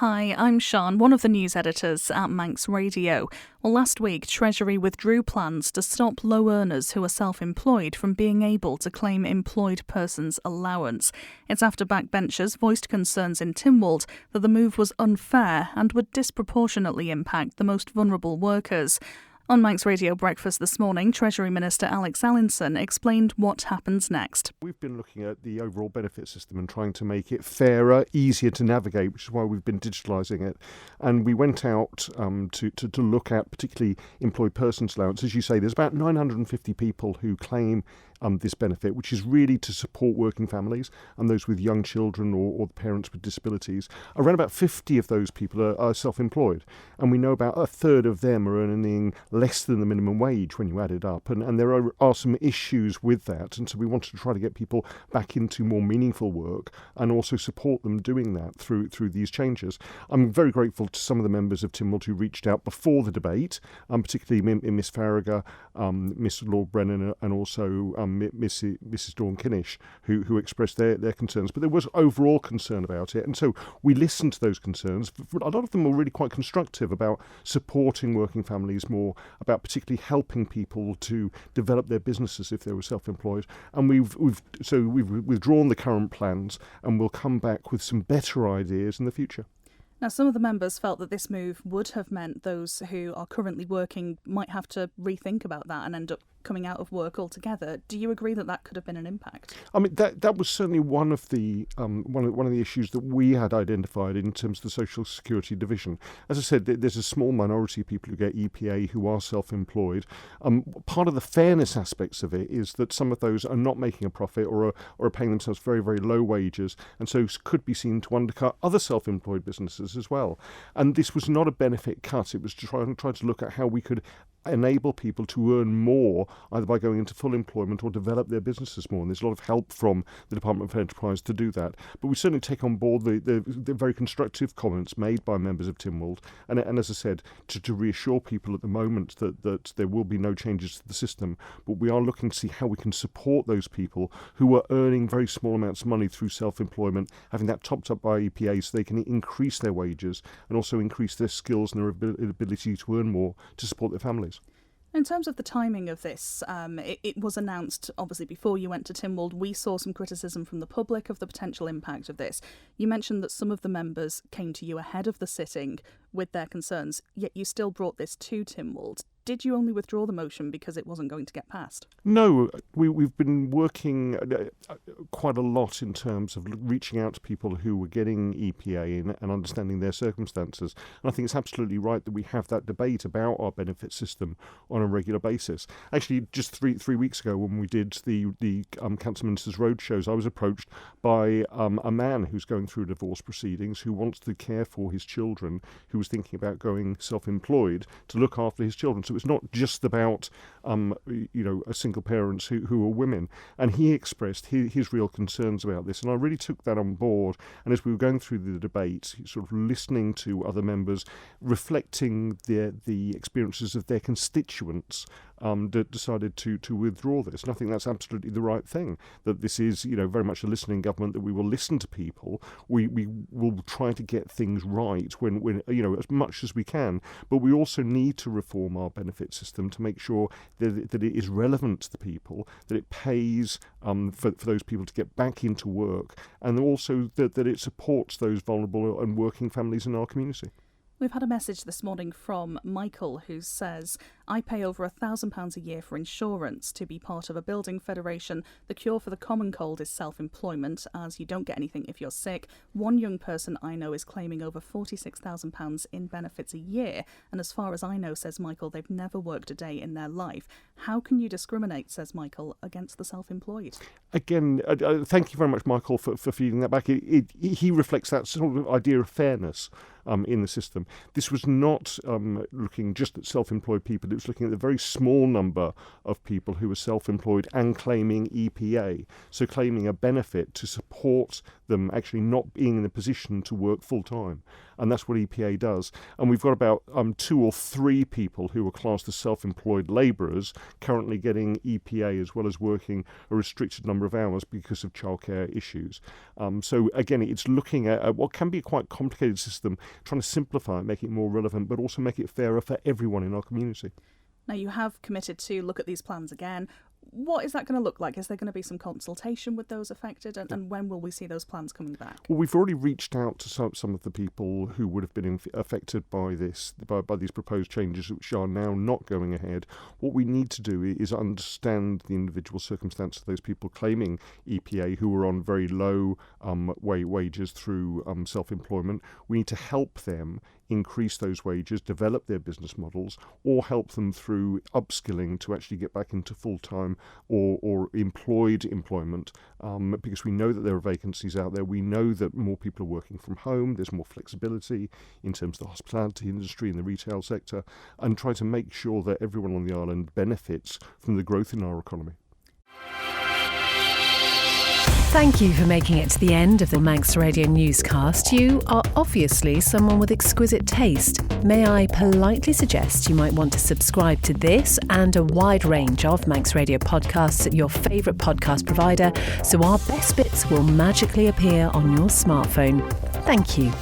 Hi, I'm Sean, one of the news editors at Manx Radio. Well, last week, Treasury withdrew plans to stop low earners who are self-employed from being able to claim Employed Persons Allowance. It's after backbenchers voiced concerns in Tynwald that the move was unfair and would disproportionately impact the most vulnerable workers. On Manx Radio Breakfast this morning, Treasury Minister Allinson explained what happens next. We've been looking at the overall benefit system and trying to make it fairer, easier to navigate, which is why we've been digitalising it. And we went out to look at particularly Employed Persons Allowance. As you say, there's about 950 people who claim this benefit, which is really to support working families and those with young children or parents with disabilities. Around about 50 of those people are self-employed, and we know about a third of them are earning less than the minimum wage when you add it up, and there are some issues with that, and so we wanted to try to get people back into more meaningful work and also support them doing that through these changes. I'm very grateful to some of the members of Tynwald who reached out before the debate, particularly Miss Farragher, Miss Lord Brennan, and also Mrs. Dawn Kinnish, who expressed their concerns. But there was overall concern about it, and so we listened to those concerns. A lot of them were really quite constructive about supporting working families more, about particularly helping people to develop their businesses if they were self-employed. And we've withdrawn the current plans, and we'll come back with some better ideas in the future. Now, some of the members felt that this move would have meant those who are currently working might have to rethink about that and end up coming out of work altogether. Do you agree that that could have been an impact? I mean, that was certainly one of the issues that we had identified in terms of the Social Security division. As I said, there's a small minority of people who get EPA who are self-employed. Part of the fairness aspects of it is that some of those are not making a profit or are paying themselves very, very low wages, and so could be seen to undercut other self-employed businesses as well. And this was not a benefit cut. It was to try to look at how we could enable people to earn more, either by going into full employment or develop their businesses more. And there's a lot of help from the Department of Enterprise to do that. But we certainly take on board the very constructive comments made by members of Tynwald. And as I said, to reassure people at the moment that there will be no changes to the system, but we are looking to see how we can support those people who are earning very small amounts of money through self-employment, having that topped up by EPA so they can increase their wages and also increase their skills and their ability to earn more to support their families. In terms of the timing of this, it was announced, obviously, before you went to Tynwald. We saw some criticism from the public of the potential impact of this. You mentioned that some of the members came to you ahead of the sitting with their concerns, yet you still brought this to Tynwald. Did you only withdraw the motion because it wasn't going to get passed? No, we've been working quite a lot in terms of reaching out to people who were getting EPA and understanding their circumstances. And I think it's absolutely right that we have that debate about our benefit system on a regular basis. Actually, just three weeks ago when we did the Council Ministers' Roadshows, I was approached by a man who's going through divorce proceedings who wants to care for his children, who was thinking about going self-employed to look after his children. So it's not just about a single parents who are women, and he expressed his real concerns about this, and I really took that on board. And as we were going through the debate, sort of listening to other members, reflecting the experiences of their constituents, decided to withdraw this. And I think that's absolutely the right thing, that this is very much a listening government, that we will listen to people, we will try to get things right when as much as we can, but we also need to reform our benefit system to make sure that it is relevant to the people, that it pays for those people to get back into work, and also that it supports those vulnerable and working families in our community. We've had a message this morning from Michael who says, I pay over £1,000 a year for insurance to be part of a building federation. The cure for the common cold is self-employment, as you don't get anything if you're sick. One young person I know is claiming over £46,000 in benefits a year. And as far as I know, says Michael, they've never worked a day in their life. How can you discriminate, says Michael, against the self-employed? Again, thank you very much, Michael, for feeding that back. He reflects that sort of idea of fairness in the system. This was not looking just at self-employed people. It was looking at the very small number of people who were self-employed and claiming EPA, so claiming a benefit to support them actually not being in a position to work full-time. And that's what EPA does. And we've got about 2 or 3 people who are classed as self-employed labourers currently getting EPA as well as working a restricted number of hours because of childcare issues. So again, it's looking at what can be a quite complicated system. trying to simplify it, make it more relevant, but also make it fairer for everyone in our community. Now, you have committed to look at these plans again. What is that going to look like? Is there going to be some consultation with those affected? And when will we see those plans coming back? Well, we've already reached out to some of the people who would have been affected by by these proposed changes, which are now not going ahead. What we need to do is understand the individual circumstance of those people claiming EPA who are on very low wages through self-employment. We need to help them increase those wages, develop their business models, or help them through upskilling to actually get back into full-time or employed employment, because we know that there are vacancies out there. We know that more people are working from home. There's more flexibility in terms of the hospitality industry and the retail sector, and try to make sure that everyone on the island benefits from the growth in our economy. Thank you for making it to the end of the Manx Radio newscast. You are obviously someone with exquisite taste. May I politely suggest you might want to subscribe to this and a wide range of Manx Radio podcasts at your favourite podcast provider, so our best bits will magically appear on your smartphone. Thank you.